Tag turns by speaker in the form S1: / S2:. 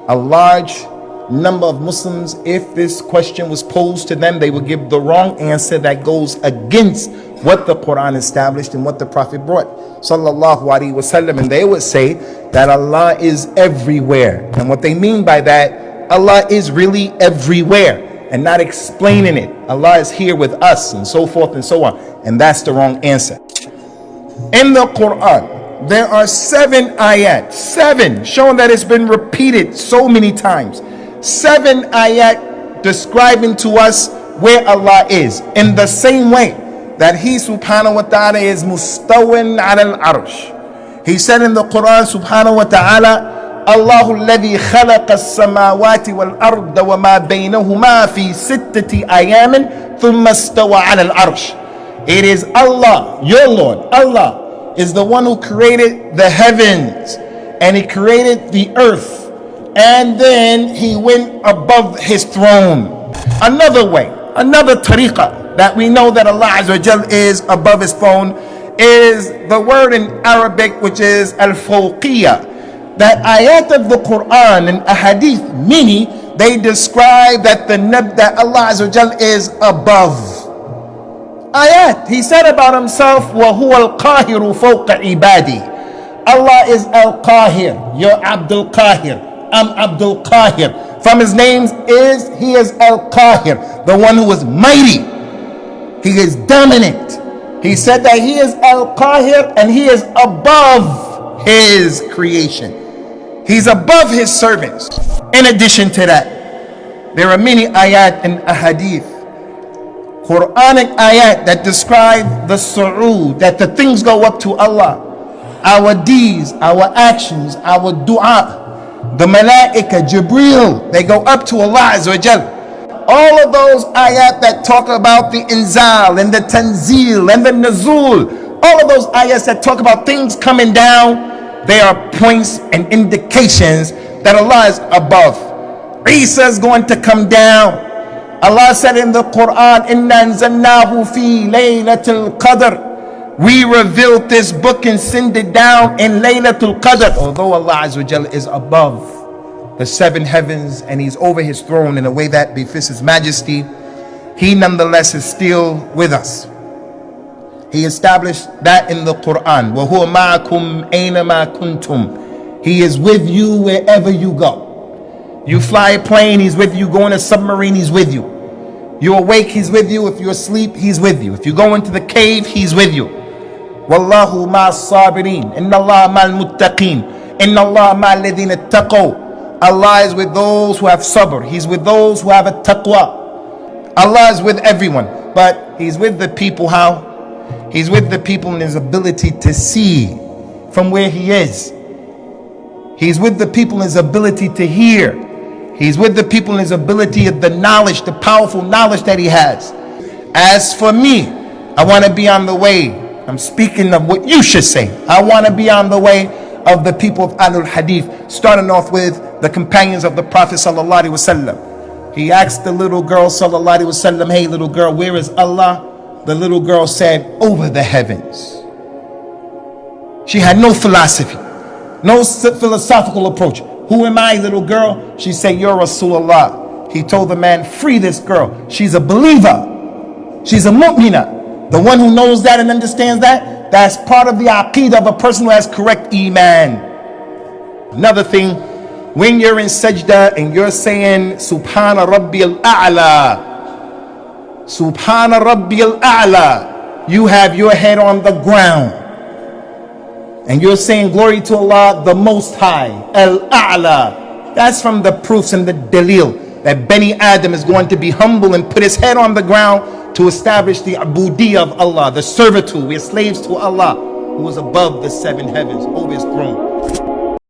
S1: A large number of Muslims, if this question was posed to them, they would give the wrong answer that goes against what the Quran established and what the Prophet brought, sallallahu alaihi wasallam. And they would say that Allah is everywhere. And what they mean by that, Allah is really everywhere, and not explaining it. Allah is here with us, and so forth and so on. And that's the wrong answer. In the Quran, there are 7 ayat, 7, showing that it's been repeated so many times. 7 ayat describing to us where Allah is, in the same way that He subhanahu wa ta'ala is mustawin ala al-arsh. He said in the Quran subhanahu wa ta'ala, Allahu alladhi khalaqa as-samawati wal-arda wa ma baynahuma fi 6 ayamin thumma istawa ala al-arsh. It is Allah, your Lord, Allah is the one who created the heavens, and He created the earth, and then He went above His throne. Another way, another tariqah that we know that Allah Azza wa Jal is above His throne is the word in Arabic, which is al-fawqiyah. That ayat of the Quran and ahadith, many, they describe that that Allah Azza wa Jal is above. Ayat, He said about Himself, وَهُوَ الْقَاهِرُ فَوْقَ عِبَادِي. Allah is Al-Qahir, you're Abdul Qahir, I'm Abdul Qahir. From His names is, He is Al-Qahir, the one who is mighty. He is dominant. He said that He is Al-Qahir, and He is above His creation. He's above His servants. In addition to that, there are many ayat and ahadith, Quranic ayat, that describe the su'ud, that the things go up to Allah. Our deeds, our actions, our dua, the malaika, Jibreel, they go up to Allah Azza wa Jal. All of those ayat that talk about the inzal and the tanzil and the nuzul, all of those ayats that talk about things coming down, they are points and indications that Allah is above. Isa is going to come down. Allah said in the Quran, Inna anzalnahu fi laylatul qadr. We revealed this book and sent it down in Laylatul Qadr. Although Allah Azza wa Jalla is above the 7 heavens and He's over His throne in a way that befits His majesty, He nonetheless is still with us. He established that in the Quran. وَهُوَ مَعَكُمْ أَيْنَمَا كُنْتُمْ. He is with you wherever you go. You fly a plane, He's with you. Go in a submarine, He's with you. You're awake, He's with you. If you're asleep, He's with you. If you go into the cave, He's with you. وَاللَّهُ مَعَ الصَّابِرِينَ إِنَّ اللَّهَ مَعَ الْمُتَّقِينَ إِنَّ اللَّهَ مَعَ الَّذِينَ اتَّقَوْا. Allah is with those who have sabr. He's with those who have a taqwa. Allah is with everyone, but He's with the people how? He's with the people in His ability to see from where He is. He's with the people in His ability to hear. He's with the people in His ability of the knowledge, the powerful knowledge that He has. As for me, I want to be on the way. I'm speaking of what you should say. I want to be on the way of the people of Ahlul Hadith, starting off with the companions of the Prophet sallallahu alaihi wasallam. He asked the little girl sallallahu alaihi wasallam, hey little girl, where is Allah? The little girl said, over the heavens. She had no philosophy, no philosophical approach. Who am I, little girl? She said, you're Rasulullah. He told the man, free this girl. She's a believer. She's a mu'mina. The one who knows that and understands that, that's part of the aqeedah of a person who has correct iman. Another thing, when you're in sajda and you're saying Subhana Rabbiyal A'la, Subhana Rabbiyal A'la, you have your head on the ground and you're saying glory to Allah the Most High, Al-A'la. That's from the proofs and the dalil that Bani Adam is going to be humble and put his head on the ground to establish the abudiyah of Allah, the servitude. We're slaves to Allah, who is above the 7 heavens, over His throne.